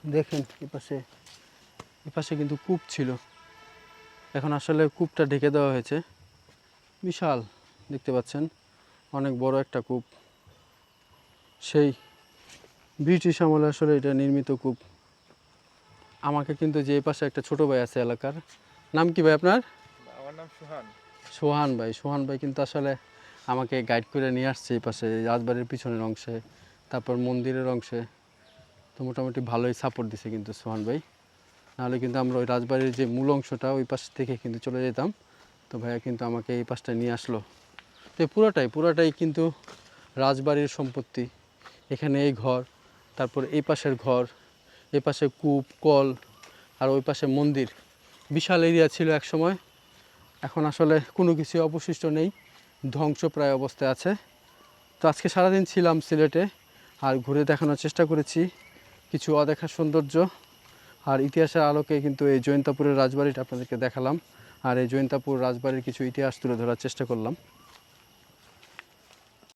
দেখেন এপাশে কিন্তু কূপ ছিল, এখন আসলে কূপটা ঢেকে দেওয়া হয়েছে। বিশাল, দেখতে পাচ্ছেন অনেক বড় একটা কূপ, সেই ব্রিটিশ আমলে আসলে এটা নির্মিত কূপ। আমাকে কিন্তু যে পাশে একটা ছোট ভাই আছে এলাকার, নাম কি ভাই আপনার? আমার নাম সুহান। সোহান ভাই কিন্তু আসলে আমাকে গাইড করে নিয়ে আসছে এই পাশে রাজবাড়ির পিছনের অংশে, তারপর মন্দিরের অংশে। তো মোটামুটি ভালোই সাপোর্ট দিছে কিন্তু সোহান ভাই, নাহলে কিন্তু আমরা ওই রাজবাড়ির যে মূল অংশটা ওই পাশ থেকে কিন্তু চলে যেতাম। তো ভাইয়া কিন্তু আমাকে এই পাশটা নিয়ে আসলো। তো পুরাটাই কিন্তু রাজবাড়ির সম্পত্তি। এখানে এই ঘর, তারপর এই পাশের ঘর, এই পাশে কূপ কল, আর ওই পাশে মন্দির। বিশাল এরিয়া ছিল এক সময়, এখন আসলে কোনো কিছু অবশিষ্ট নেই, ধ্বংসপ্রায় অবস্থায় আছে। তো আজকে সারাদিন ছিলাম সিলেটে, আর ঘুরে দেখানোর চেষ্টা করেছি কিছু অদেখা সৌন্দর্য। আর ইতিহাসের আলোকে কিন্তু এই জৈন্তাপুরের রাজবাড়িটা আপনাদেরকে দেখালাম, আর এই জৈন্তাপুর রাজবাড়ির কিছু ইতিহাস তুলে ধরার চেষ্টা করলাম।